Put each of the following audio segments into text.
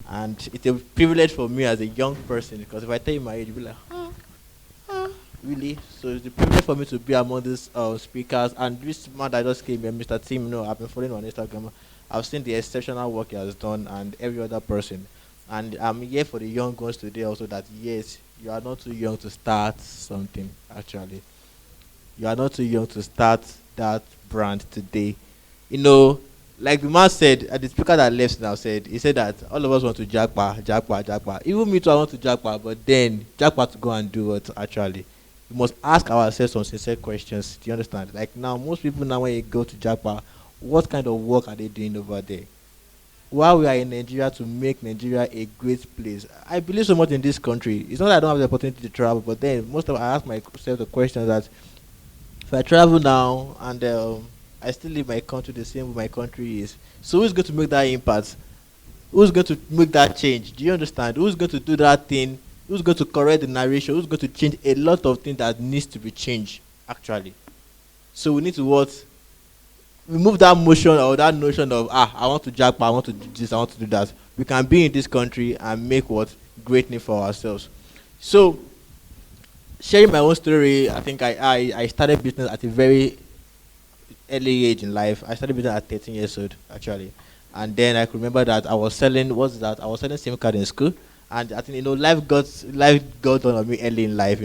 And it's a privilege for me as a young person, because if I tell you my age, you'll be like, really? So it's a privilege for me to be among these speakers. And this man that just came here, Mr. Tim, I've been following on Instagram. I've seen the exceptional work he has done, and every other person. And I'm here for the young ones today also, that yes, you are not too young to start something, actually. You are not too young to start that brand today. You know, like the man said, the speaker that left now said, he said that all of us want to jackpot, jackpot, jackpot. Even me too, I want to jackpot, but then jackpot to go and do what actually? We must ask ourselves some sincere questions. Do you understand? Like now, most people now when you go to jackpot, what kind of work are they doing over there? While we are in Nigeria to make Nigeria a great place, I believe so much in this country. It's not that I don't have the opportunity to travel, but then most of I ask myself the question that if I travel now and I still leave my country the same way my country is, so who's going to make that impact? Who's going to make that change? Do you understand? Who's going to do that thing? Who's going to correct the narration? Who's going to change a lot of things that needs to be changed, actually? So we need to what? Remove that motion or that notion of, I want to jackpot, I want to do this, I want to do that. We can be in this country and make what? Great name for ourselves. So, sharing my own story, I think I started business at a very early age in life. I started business at 13 years old, actually. And then I could remember that I was selling, what's that? I was selling SIM card in school. And I think, life got on me early in life,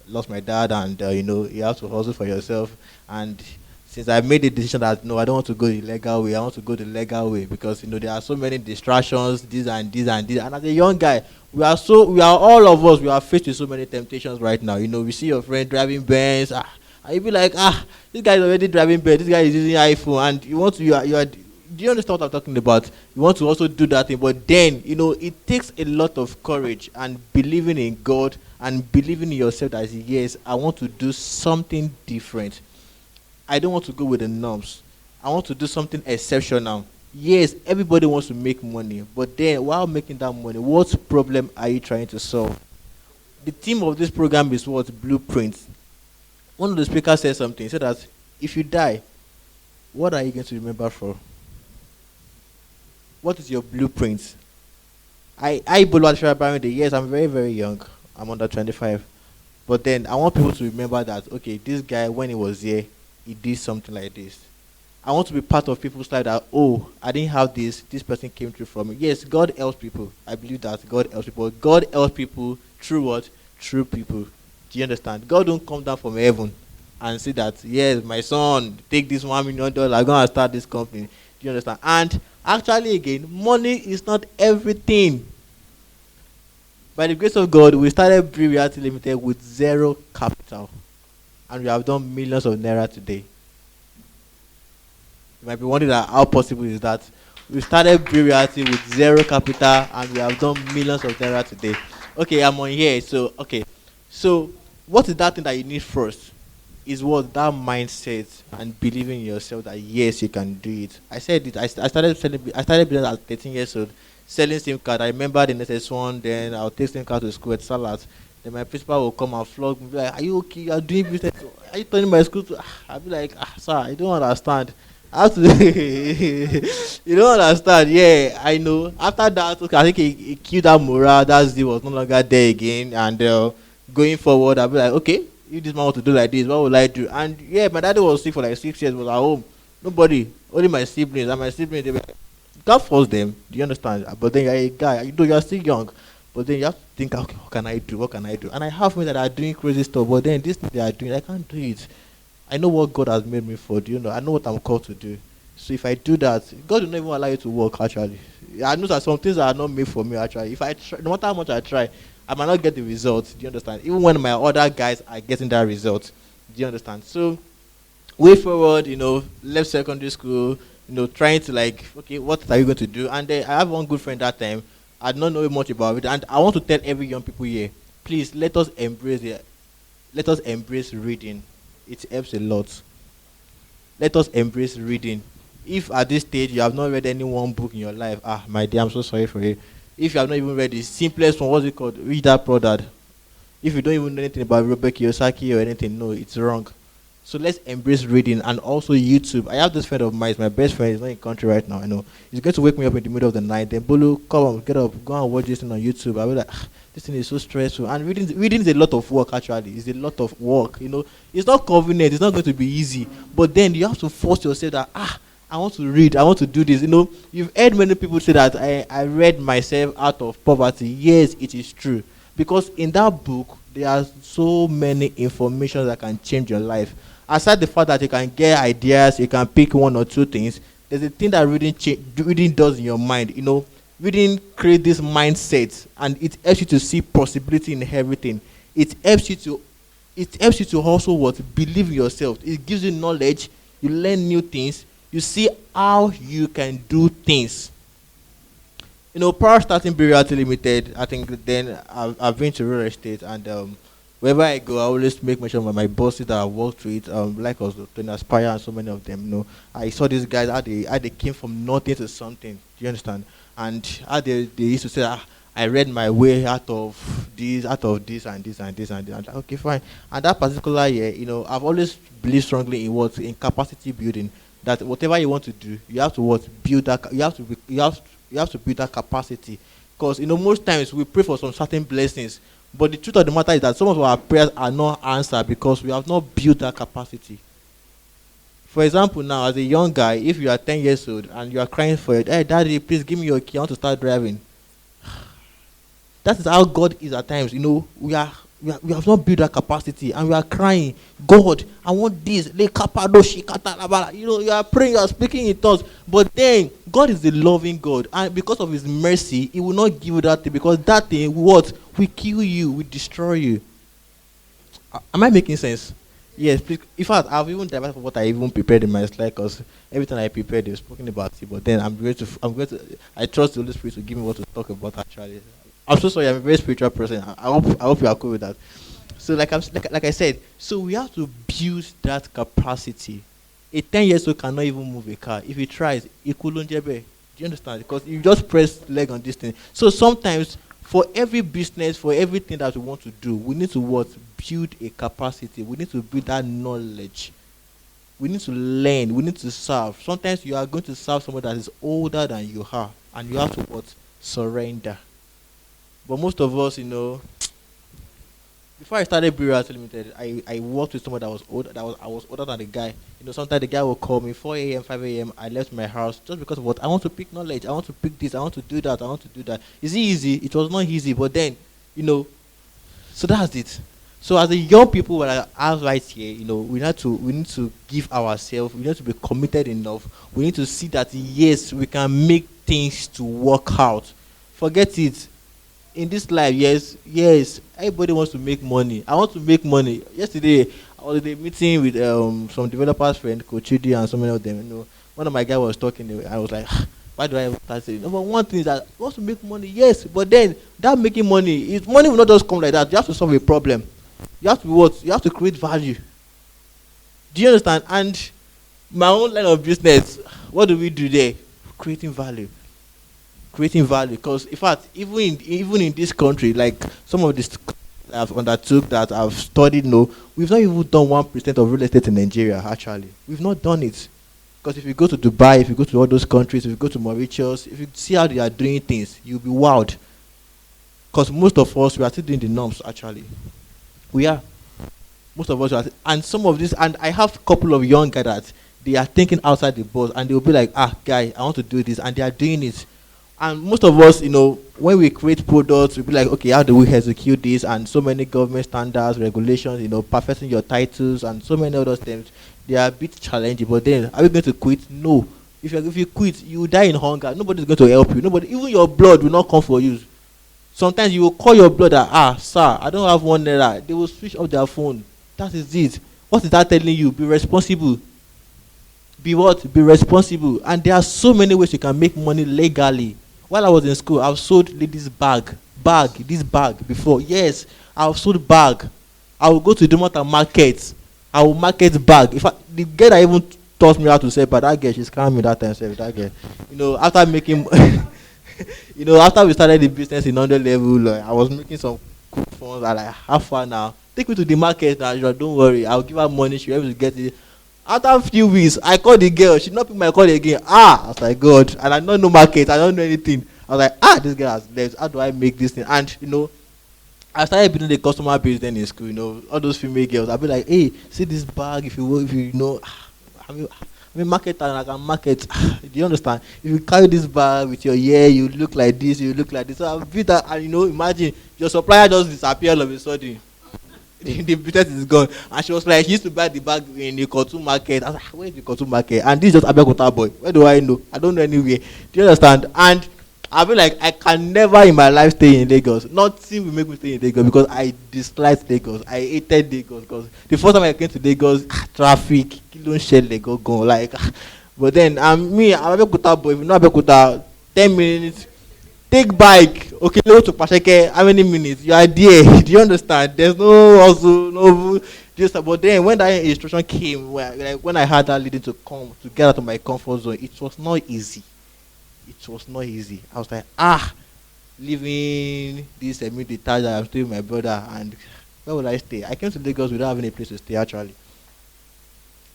lost my dad, and, you have to hustle for yourself. And since I made the decision that, no, I don't want to go the legal way, I want to go the legal way, because, there are so many distractions, this and this and this. And as a young guy, we are all of us, we are faced with so many temptations right now. We see your friend driving Benz, and you be like, this guy is already driving Benz, this guy is using iPhone, and do you understand what I'm talking about? You want to also do that thing, but then, it takes a lot of courage and believing in God and believing in yourself that, yes, I want to do something different. I don't want to go with the norms. I want to do something exceptional. Yes, everybody wants to make money, but then while making that money, what problem are you trying to solve? The theme of this program is what? Blueprint. One of the speakers said something. He said that if you die, what are you going to remember for? What is your blueprint? Boluwatife Babarinde, yes, I'm very, very young. I'm under 25. But then I want people to remember that, okay, this guy, when he was here, he did something like this. I want to be part of people's life that, I didn't have this person came through for me. Yes, God helps people. I believe that God helps people. God helps people through what? Through people. Do you understand? God don't come down from heaven and say that, yes, my son, take this $1 million, I'm going to start this company. Do you understand? And actually, again, money is not everything. By the grace of God, we started Brill Realty Limited with zero capital. And we have done millions of naira today. You might be wondering how possible is that. We started Brill Realty with zero capital and we have done millions of naira today. Okay, I'm on here. So what is that thing that you need first? Is what? That mindset and believing in yourself that yes, you can do it. I said it. I started business at 13 years old, selling SIM card. I remember the next one. Then I'll take SIM card to school at Salat. Then my principal will come and flog me. Be like, are you okay? You are doing business. Are you turning my school to? I'll be like, sir, I don't understand. I have to. You don't understand. Yeah, I know. After that, okay, I think he killed that morale. That zeal was no longer there again. And going forward, I'll be like, okay, if this man want to do like this, what will I do? And yeah, my daddy was sick for like 6 years. Was at home. Nobody, only my siblings. And my siblings, they were. You can't force them. Do you understand? But then you're a guy. You're still young. But then you have to think, okay, what can I do? What can I do? And I have men that are doing crazy stuff, but then this thing they are doing, I can't do it. I know what God has made me for. Do you know? I know what I'm called to do. So if I do that, God will not even allow you to work, actually. I know that some things are not made for me, actually. If I try, no matter how much I try, I might not get the results. Do you understand? Even when my other guys are getting that result. Do you understand? So, way forward, left secondary school, trying to okay, what are you going to do? And I have one good friend that time. I don't know much about it, and I want to tell every young people here, please let us embrace it. Let us embrace reading. It helps a lot. Let us embrace reading. If at this stage you have not read any one book in your life, my dear, I'm so sorry for you. If you have not even read the simplest one, what's it called? Read that product. If you don't even know anything about Robert Kiyosaki or anything, no, it's wrong. So let's embrace reading and also YouTube. I have this friend of mine, he's my best friend, he's not in country right now, I know. He's going to wake me up in the middle of the night. Then Bolu, come on, get up, go and watch this thing on YouTube. I'll be like, "Ah, this thing is so stressful." And reading is a lot of work actually. It's a lot of work, you know. It's not convenient, it's not going to be easy. But then you have to force yourself that I want to read, I want to do this. You know, you've heard many people say that I read myself out of poverty. Yes, it is true. Because in that book, there are so many information that can change your life. Aside the fact that you can get ideas, you can pick one or two things, there's a thing that reading does in your mind. You know, reading create this mindset and it helps you to see possibility in everything. It helps you to also what believe in yourself. It gives you knowledge, you learn new things, you see how you can do things. You know, prior starting Realty Limited, I think then I've been to real estate and wherever I go, I always make mention of my bosses that I worked with, like us, Tony Aspire and so many of them. You know, I saw these guys how they came from nothing to something. Do you understand? And how they used to say, I read my way out of this and this and this and this. I'm like, okay, fine. And that particular year, you know, I've always believed strongly in capacity building. That whatever you want to do, you have to build that. You have to build that capacity. Because you know most times we pray for some certain blessings, but the truth of the matter is that some of our prayers are not answered because we have not built that capacity. For example, now as a young guy, if you are 10 years old and you are crying for it, hey daddy, please give me your key, I want to start driving. That is how God is at times. You know, we have not built that capacity and we are crying, God, I want this. You know, you are praying, you are speaking in tongues, but then God is the loving God, and because of his mercy, he will not give you that thing because that thing what will kill you, will destroy you. Am I making sense? Yes, please. In fact, I've even diverted from what I even prepared in my slide because everything I prepared, they've spoken about it. But then I trust the Holy Spirit to give me what to talk about actually. I'm so sorry, I'm a very spiritual person. I hope you are cool with that. So like I said, so we have to build that capacity. A 10 years old cannot even move a car. If he tries, he couldn't. Do you understand? Because you just press leg on this thing. So sometimes for every business, for everything that we want to do, we need to build a capacity. We need to build that knowledge. We need to learn. We need to serve. Sometimes you are going to serve someone that is older than you are, and you have to surrender. But most of us, you know, before I started Brill Limited, I worked with someone that was older. I was older than the guy. You know, sometimes the guy will call me 4 a.m., 5 a.m. I left my house just because of what I want to pick knowledge. I want to pick this. I want to do that. I want to do that. Is it easy? It was not easy. But then, you know, so that's it. So as a young people, when I have right here, you know, we need to give ourselves. We need to be committed enough. We need to see that yes, we can make things to work out. Forget it. In this life, yes, everybody wants to make money. I want to make money. Yesterday, I was at a meeting with some developers friend, Coach Chidi, and so many of them. You know, one of my guys was talking. I was like, why do I start saying? Number one thing is that you want to make money, yes, but then that making money, money will not just come like that. You have to solve a problem. You have to You have to create value. Do you understand? And my own line of business, what do we do there? Creating value. Because in fact even in this country, like some of this I've undertook that I've studied, no, we've not even done 1% of real estate in Nigeria. Actually, we've not done it. Because if you go to Dubai, if you go to all those countries, if you go to Mauritius, if you see how they are doing things, you'll be wowed. Because most of us, we are still doing the norms. Actually, we are. Most of us are, and some of this, and I have a couple of young guys that they are thinking outside the box, and they'll be like, guy, I want to do this, and they are doing it. And most of us, you know, when we create products, we'll be like, okay, how do we execute this? And so many government standards, regulations, you know, perfecting your titles, and so many other things. They are a bit challenging. But then, are we going to quit? No. If you quit, you die in hunger. Nobody's going to help you. Nobody, even your blood will not come for you. Sometimes you will call your blood that, sir, I don't have 1 naira. They will switch off their phone. That is it. What is that telling you? Be responsible. Be what? Be responsible. And there are so many ways you can make money legally. While I was in school, I've sold ladies this bag before. Yes, I've sold bag. I will go to the market. I will market bag. If the girl that even taught me how to say, but that girl, she's calm me that time. Say that girl, you know, after making, you know, after we started the business in 100 level, I was making some cool funds. I like, how far now? take me to the market now. Don't worry, I'll give her money. She'll be able to get it. After a few weeks, I called the girl. She not pick my call again. I was like, God, and I don't know market. I don't know anything. I was like, this girl has left. How do I make this thing? And I started building the customer base then in school. All those female girls. I'll be like, hey, see this bag. If you know, I'm a marketer and I can market. Do you understand? If you carry this bag with your hair, you look like this. You look like this. So I built that, and imagine your supplier just disappear all of a sudden. The business is gone. And she was like, she used to buy the bag in the Kotu market. I was like, where is the Kotu market? And this is just Abeokuta boy. Where do I know? I don't know anywhere. Do you understand? And I feel like I can never in my life stay in Lagos. Nothing will make me stay in Lagos because I disliked Lagos. I hated Lagos because the first time I came to Lagos, traffic, kilo shell Lagos gone. But then I'm Abeokuta boy. If you know Abeokuta, 10 minutes. Take bike, okay, go to Pasheke, how many minutes? You are there. Do you understand? There's no also no just but then when that instruction came, when I had that leading to come to get out of my comfort zone, it was not easy. It was not easy. I was like, leaving this semi-detached that I'm staying with my brother, and where would I stay? I came to Lagos without having a place to stay actually.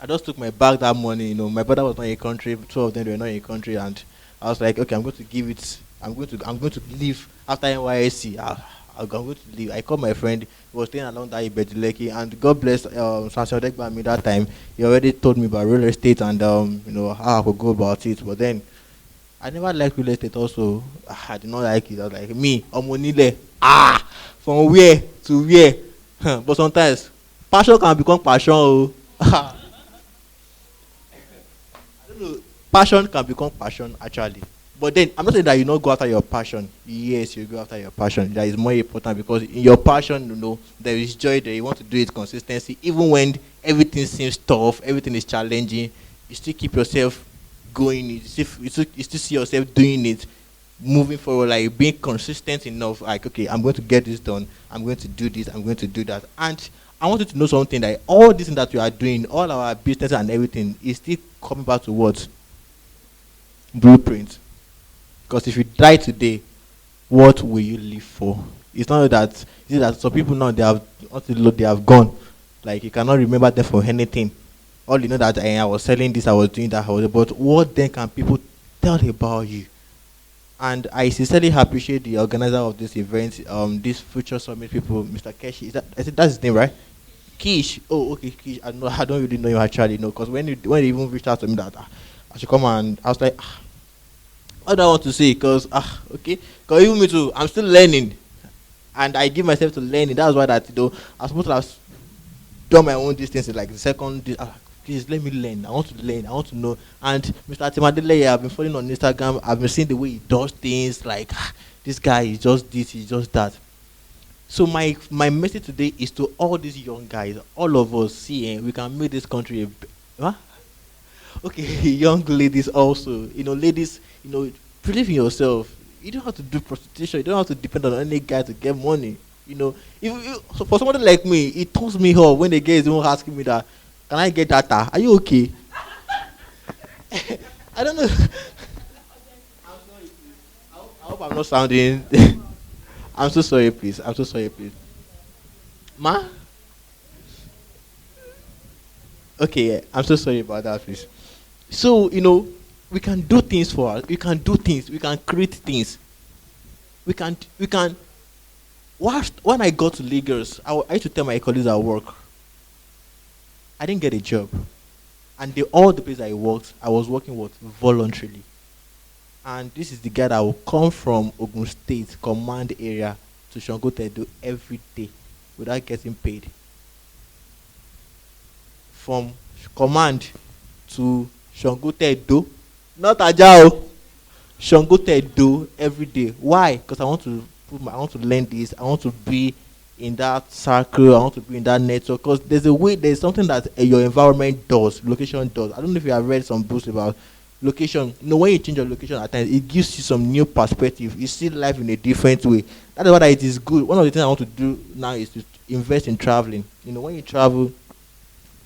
I just took my bag that morning, my brother was not in a country, two of them were not in a country, and I was like, okay, I'm going to give it. I'm going to leave after NYSC. I'm going to leave. I called my friend. He was staying along that Ibedileki, and God bless Sancho Degba me that time. He already told me about real estate and how I could go about it. But then I never liked real estate. Also, I did not like it. I was like me, Omonile. From where to where? But sometimes passion can become passion. I don't know. Passion can become passion actually. But then I'm not saying that you not go after your passion. Yes, you go after your passion. That is more important because in your passion, there is joy there. You want to do it consistency. Even when everything seems tough, everything is challenging, you still keep yourself going. You still see yourself doing it, moving forward, like being consistent enough. Like, okay, I'm going to get this done. I'm going to do this. I'm going to do that. And I want you to know something that all this thing that you are doing, all our business and everything is still coming back to what? Blueprint. Because if you die today, what will you live for? It's not that. You see that some people now they have gone. Like you cannot remember them for anything. All you know that I was selling this, I was doing that, but what then can people tell about you? And I sincerely appreciate the organizer of this event, this future summit people, Mr. Keshi. That's his name, right? Kish. Oh, okay, Kish. I don't really know you actually, because when they even reached out to me that I should come, and I was like. What do I want to say? Because okay, because even me too, I'm still learning, and I give myself to learning. That's why that I'm supposed to have done my own distance like the second. Please let me learn. I want to learn. I want to know. And Mr. Timadele, I've been following on Instagram. I've been seeing the way he does things. Like this guy is just this, he's just that. So my message today is to all these young guys, all of us. See, we can make this country huh? Okay, young ladies also. Ladies, believe in yourself. You don't have to do prostitution. You don't have to depend on any guy to get money. So for somebody like me, it turns me off when the guy is even asking me that, can I get data? Are you okay? I don't know. I'm sorry, please. I hope I'm not sounding. I'm so sorry, please. I'm so sorry, please. Ma? Okay, I'm so sorry about that, please. So, we can do things for us. We can do things. We can create things. We can. When I got to Lagos, I used to tell my colleagues at work, I didn't get a job. And all the places I worked, I was working voluntarily. And this is the guy that will come from Ogun State, command area, to Shangotedo every day without getting paid. From command to Shangotedo, not Ajao, Shangotedo every day. Why? Because I want to learn this. I want to be in that circle. I want to be in that network. Because there's something that your environment does, location does. I don't know if you have read some books about location. When you change your location at times, it gives you some new perspective. You see life in a different way. That is why it is good. One of the things I want to do now is to invest in traveling. When you travel,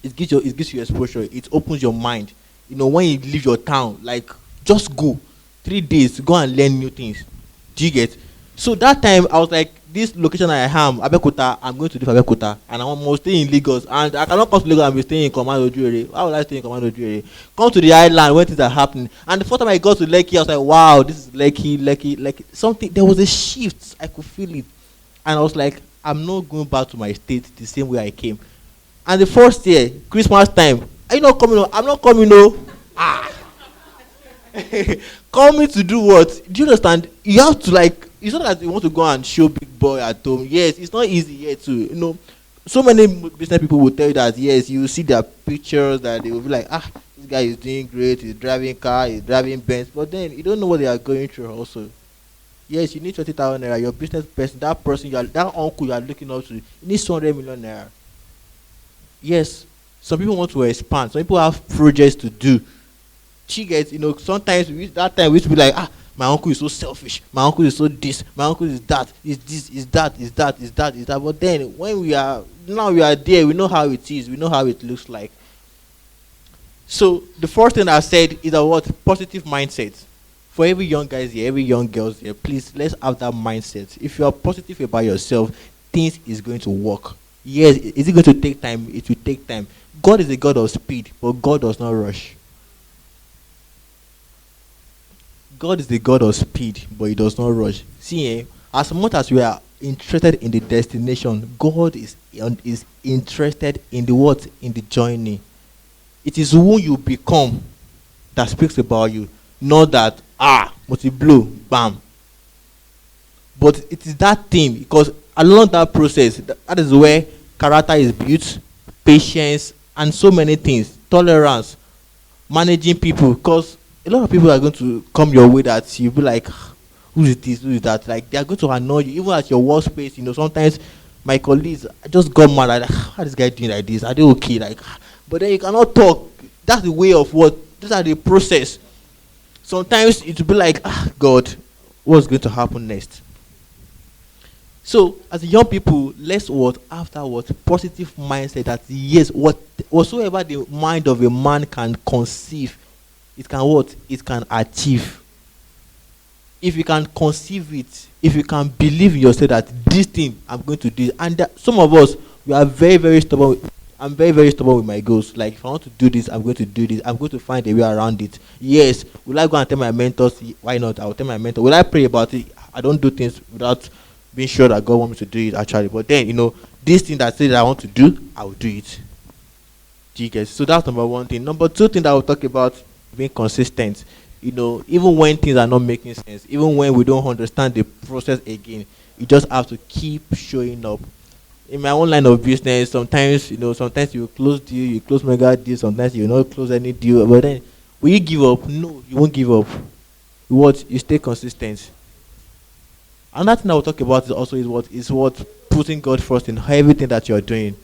it gives you exposure. It opens your mind. When you leave your town, like just go 3 days, go and learn new things. Do you get? So that time I was like, this location I am, Abeokuta, I'm going to do for Abeokuta, and I must stay in Lagos, and I cannot come to Lagos and be staying in Command Ojuere. Why would I stay in Command Ojuere? Come to the island when things are happening. And the first time I got to Lekki, I was like, wow, this is Lekki. Something, there was a shift. I could feel it. And I was like, I'm not going back to my state the same way I came. And the first year, Christmas time, are you not coming? I'm not coming. No. Ah. Coming to do what? Do you understand? You have to like. It's not that you want to go and show big boy at home. Yes, it's not easy yet to. So many business people will tell you that yes, you see their pictures that they will be like, this guy is doing great. He's driving car. He's driving Benz. But then you don't know what they are going through also. Yes, you need 20,000 naira. Your business person, that person, that uncle you are looking up to, you need 200 million naira. Yes, some people want to expand. Some people have projects to do. She gets, sometimes that time we used to be like, my uncle is so selfish. My uncle is so this. My uncle is that. Is this? Is that? Is that? Is that? Is that? But then when we are there, we know how it is. We know how it looks like. So the first thing I said is about positive mindset. For every young guys here, every young girls here, please let's have that mindset. If you are positive about yourself, things is going to work. Yes, is it going to take time? It will take time. God is a God of speed, but God does not rush. God is the God of speed, but He does not rush. See, as much as we are interested in the destination, God is interested in the what? In the journey. It is who you become that speaks about you, not that multi blow, bam. But it is that thing, because along that process, that is where character is built, patience, and so many things, tolerance, managing people, because a lot of people are going to come your way that you'll be like, who is this, who is that? Like, they are going to annoy you, even at your workspace. Sometimes my colleagues, I just got mad, like, how is this guy doing like this? Are they okay? Like, but then you cannot talk. That's the way of what? These are the process. Sometimes it will be like, God, what's going to happen next? So, as young people, let's positive mindset that yes, whatsoever the mind of a man can conceive, it can achieve. If you can conceive it, if you can believe in yourself that this thing I'm going to do, and some of us, we are very, very stubborn. I'm very, very stubborn with my goals. Like, if I want to do this, I'm going to do this. I'm going to find a way around it. Yes, will I go and tell my mentors? Why not? I will tell my mentor. Will I pray about it? I don't do things without being sure that God wants me to do it actually. But then, this thing that says that I want to do, I will do it. Do you guys? So that's number one thing. Number two thing that I will talk about, being consistent. Even when things are not making sense, even when we don't understand the process again, you just have to keep showing up. In my own line of business, sometimes you close deal, you close mega deal, sometimes you not close any deal. But then, will you give up? No, you won't give up. You stay consistent. Another thing I will talk about is what putting God first in everything that you are doing,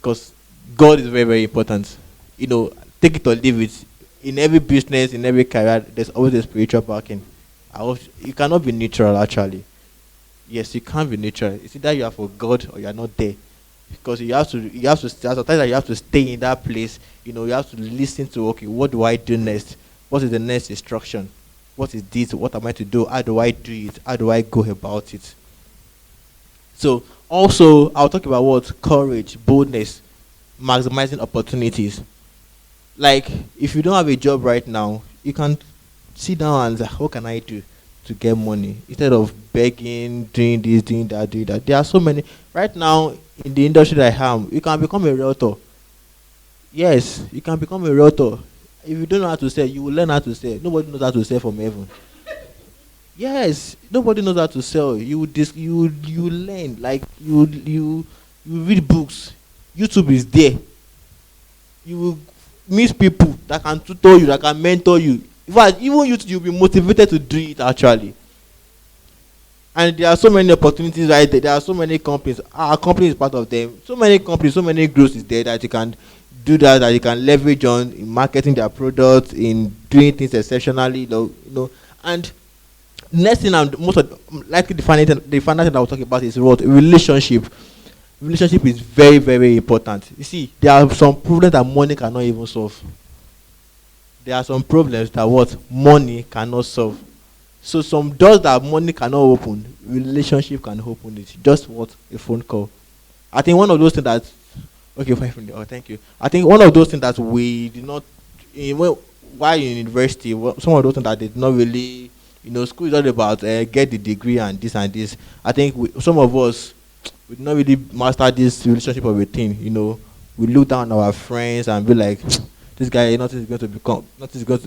because God is very, very important. Take it or leave it. In every business, in every career, there's always a spiritual backing. You cannot be neutral, actually. Yes, you can't be neutral. It's either you are for God or you are not there. Because you have to sometimes you have to stay in that place. You have to listen to, okay, what do I do next? What is the next instruction? What is this? What am I to do? How do I do it? How do I go about it? So, also, I'll talk about what? Courage, boldness, maximizing opportunities. Like, if you don't have a job right now, you can sit down and say, what can I do to get money? Instead of begging, doing this, doing that, doing that. There are so many. Right now, in the industry that I am, you can become a realtor. Yes, you can become a realtor. If you don't know how to sell, you will learn how to sell. Nobody knows how to sell from heaven. Yes, nobody knows how to sell. You learn. Like, you read books. YouTube is there. You will meet people that can tutor you, that can mentor you. In fact, even you'll be motivated to do it actually. And there are so many opportunities right there. There are so many companies. Our company is part of them. So many companies, so many growth is there that you can do that you can leverage on in marketing their products, in doing things exceptionally, And next thing, I'm most likely the final thing I will talk about is what? Relationship. Relationship is very, very important. You see, there are some problems that money cannot even solve. There are some problems that what money cannot solve. So some doors that money cannot open, relationship can open it. Just what a phone call. I think one of those things that, okay, 5 minutes. Oh, thank you. I think one of those things that we did not, well, while in university, some of those things that did not really, school is all about get the degree and this and this. I think some of us we did not really master this relationship of a thing. We look down on our friends and be like, this guy, nothing is going to become,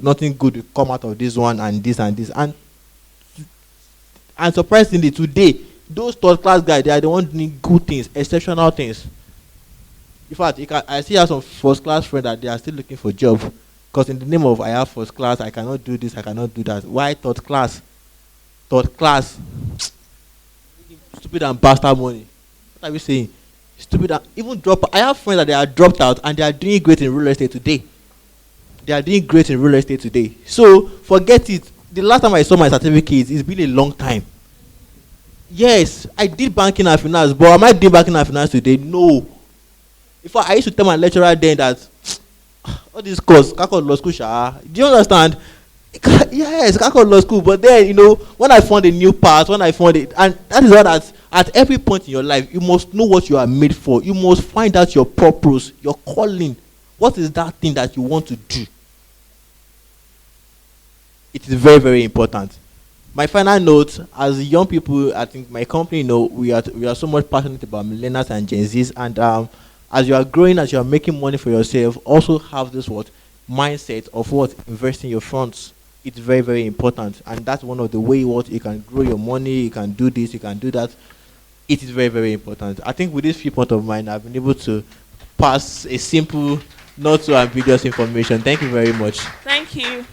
nothing good will come out of this one and this and this. And surprisingly, today, those third class guys, they are the ones doing good things, exceptional things. In fact, I still have some first class friends that they are still looking for job. Because in the name of I have first class, I cannot do this, I cannot do that. Why third class? Third class. Stupid and bastard money. What are we saying? Stupid and even drop. I have friends that they are dropped out and they are doing great in real estate today. They are doing great in real estate today. So forget it. The last time I saw my certificate, it's been a long time. Yes, I did banking and finance, but am I doing banking and finance today? No. In fact, I used to tell my lecturer then that all this course, Kakon Law School, do you understand? Yes, Kakon Law School, but then, when I found a new path, when I found it, and that is what at every point in your life, you must know what you are made for. You must find out your purpose, your calling. What is that thing that you want to do? It is very, very important. My final note, as young people, I think my company, we are so much passionate about millennials and Gen Zs, and as you are growing, as you are making money for yourself, also have this mindset of investing your funds. It's very, very important, and that's one of the way you can grow your money. You can do this, you can do that. It is very, very important. I think with this few points of mine, I've been able to pass a simple, not so ambiguous information. Thank you very much. Thank you.